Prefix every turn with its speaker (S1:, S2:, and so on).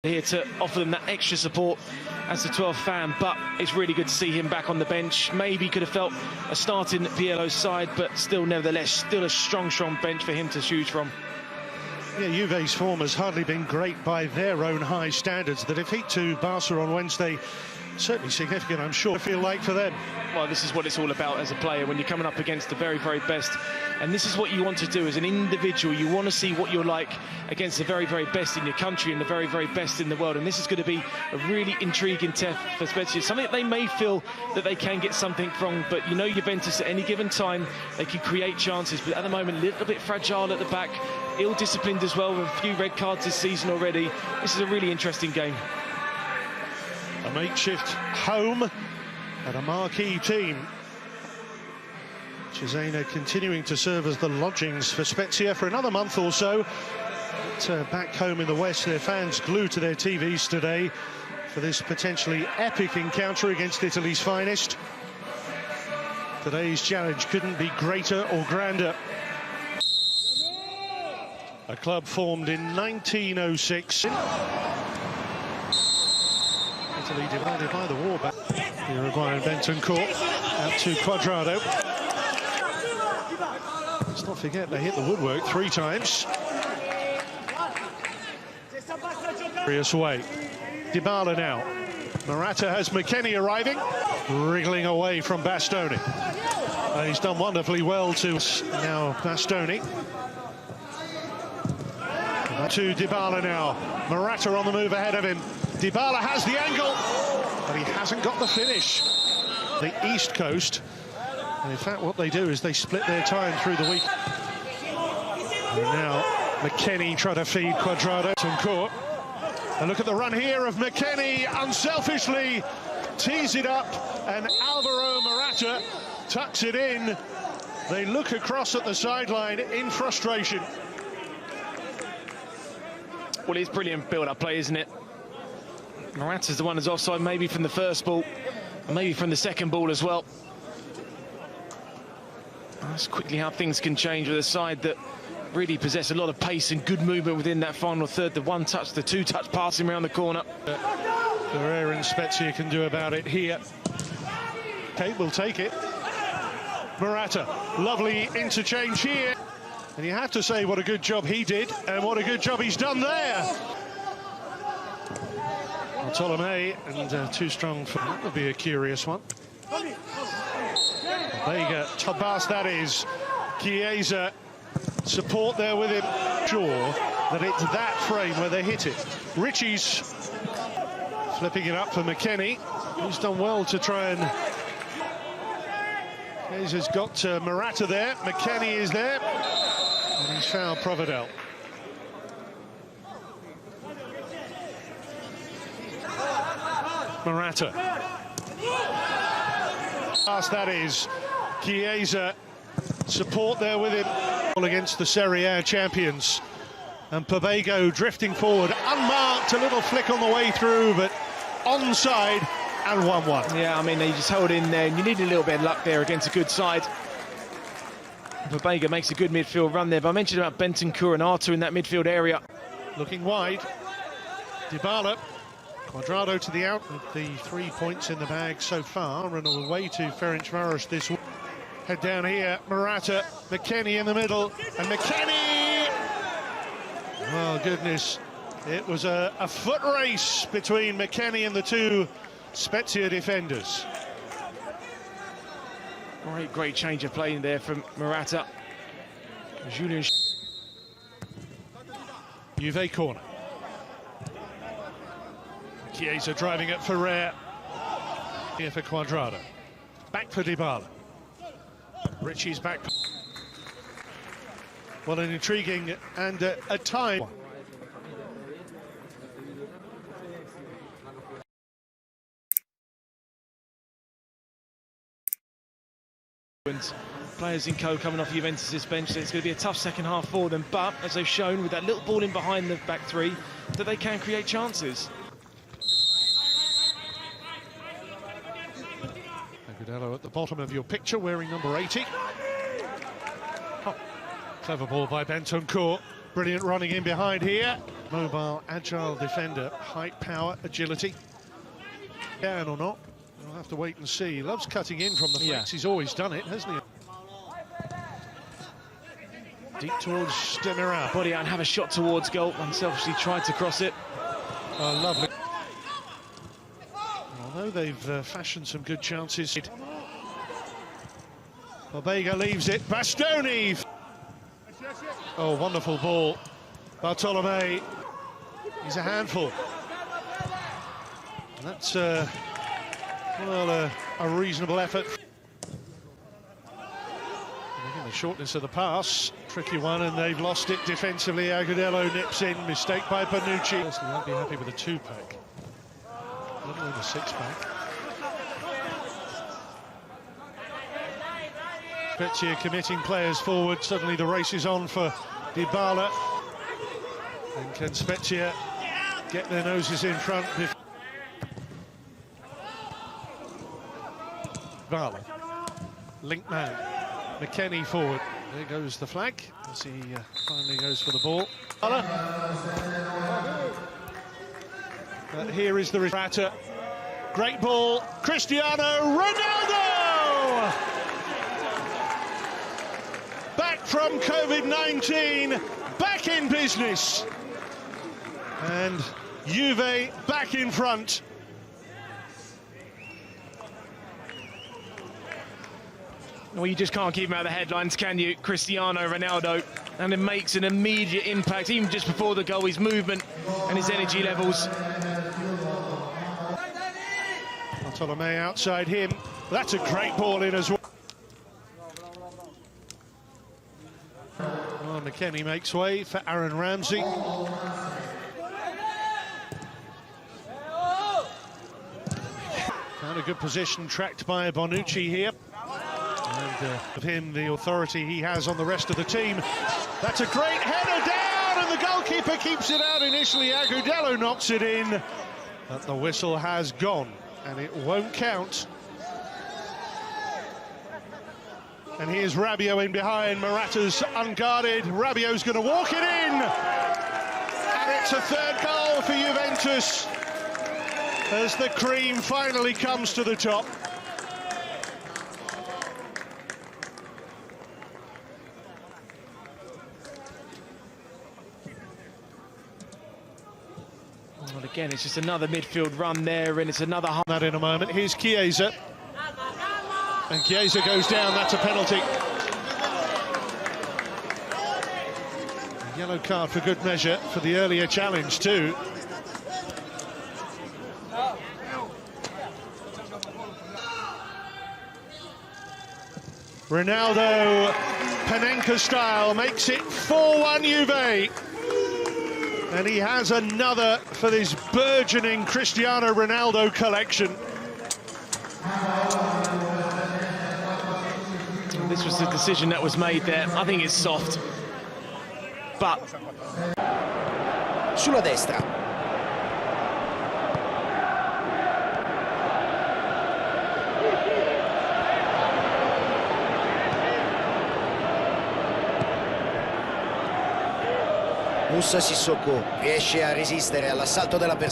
S1: Here to offer them that extra support as the 12th fan, but it's really good to see him back on the bench. Maybe could have felt a start in Biello's side, but still, nevertheless, still a strong bench for him to choose from.
S2: Yeah, Juve's form has hardly been great by their own high standards. The defeat to Barca on Wednesday, certainly significant, I'm sure, feel like for them.
S1: Well, this is what it's all about as a player when you're coming up against the very, very best. And this is what you want to do as an individual. You want to see what you're like against the very, very best in your country and the very, very best in the world. And this is going to be a really intriguing test for Speziaa. Something that they may feel that they can get something wrong, but you know Juventus at any given time, they can create chances. But at the moment, a little bit fragile at the back, ill-disciplined as well, with a few red cards this season already. This is a really interesting game.
S2: A makeshift home at a marquee team. Speziaa continuing to serve as the lodgings for Speziaa for another month or so. But back home in the West, their fans glued to their TVs today for this potentially epic encounter against Italy's finest. Today's challenge couldn't be greater or grander. A club formed in 1906. Italy divided by the war back. Uruguay and Bentancur out to Cuadrado. Let's not forget they hit the woodwork 3 times. Serious way. Dybala now. Morata has McKennie arriving, wriggling away from Bastoni. He's done wonderfully well to now Bastoni. To Dybala now. Morata on the move ahead of him. Dybala has the angle, but he hasn't got the finish. The East Coast, and in fact what they do is they split their time through the week. And now McKennie trying to feed Cuadrado. Court. And look at the run here of McKennie, unselfishly tees it up, and Alvaro Morata tucks it in. They look across at the sideline in frustration.
S1: Well, it's brilliant build-up play, isn't it? Morata's the one who's offside, maybe from the first ball, and maybe from the second ball as well. That's quickly how things can change with a side that really possess a lot of pace and good movement within that final third. The one-touch, the two-touch passing around the corner.
S2: Ferrer and Speziaa can do about it here. Kate will take it. Morata, lovely interchange here. And you have to say what a good job he did and what a good job he's done there. Ptolemy and too strong for that would be a curious one. Vega, Tobas that is. Chiesa, support there with him. Sure that it's that frame where they hit it. Richie's flipping it up for McKennie. He's done well to try and... Chiesa's got Morata there. McKennie is there. And he's fouled Provedel. Morata. Pass that is. Chiesa. Support there with him. Against the Serie A champions. And Pabego drifting forward. Unmarked, a little flick on the way through, but onside and 1-1.
S1: Yeah, I mean, they just held in there, and you need a little bit of luck there against a good side. Pabego makes a good midfield run there, but I mentioned about Bentancur and Arthur in that midfield area.
S2: Looking wide. Dybala. Cuadrado to the out with the 3 points in the bag so far, and away to Ferencváros this week. Head down here, Morata, McKennie in the middle, and McKennie! Oh, goodness. It was a foot race between McKennie and the 2 Speziaa defenders.
S1: Great change of play in there from Morata. Julian.
S2: Juve corner. Chiesa driving it for Ferrer. Here for Cuadrado. Back for Dybala. Richie's back. Well, an intriguing and a time.
S1: Players in co coming off Juventus' bench, so it's going to be a tough second half for them, but as they've shown with that little ball in behind the back 3, that they can create chances.
S2: Agudelo at the bottom of your picture, wearing number 80. Oh, clever ball by Bentancur. Brilliant running in behind here. Mobile, agile defender, height, power, agility. Down or not, we'll have to wait and see. He loves cutting in from the flanks. He's always done it, hasn't he? Deep towards Speziaa.
S1: Body out and have a shot towards goal. Unselfishly tried to cross it.
S2: Oh, lovely. Although they've fashioned some good chances. Barbega leaves it. Bastoni. Oh, wonderful ball. Bartolomei. He's a handful. And that's, well, a reasonable effort. And again, the shortness of the pass. Tricky one, and they've lost it defensively. Agudelo nips in. Mistake by Bonucci. Personally, I'd be happy with a 2-pack. Let alone a 6-pack. Speziaa committing players forward. Suddenly the race is on for Dybala. And can Speziaa get their noses in front? Dybala. Link man. McKennie forward. There goes the flag as he finally goes for the ball. Here is the Morata. Great ball. Cristiano Ronaldo! Back from COVID-19, back in business. And Juve back in front.
S1: Well, you just can't keep him out of the headlines, can you? Cristiano Ronaldo, and it makes an immediate impact, even just before the goal, his movement and his energy levels.
S2: Bartolomei outside him. That's a great ball in as well. Well, McKennie makes way for Aaron Ramsey. Found a good position, tracked by Bonucci here. And of him, the authority he has on the rest of the team. That's a great header down, and the goalkeeper keeps it out initially. Agudelo knocks it in, but the whistle has gone, and it won't count. And here's Rabiot in behind. Morata's unguarded. Rabiot's going to walk it in, and it's a third goal for Juventus as the cream finally comes to the top.
S1: Well, again, it's just another midfield run there, and it's another...
S2: That in a moment. Here's Chiesa. And Chiesa goes down. That's a penalty. A yellow card for good measure for the earlier challenge, too. Ronaldo, Panenka style, makes it 4-1 Juve. And he has another for this burgeoning Cristiano Ronaldo collection.
S1: This was the decision that was made there. I think it's soft, but...
S3: Sulla destra. Moussa Sissoko riesce a resistere all'assalto dell'avversario.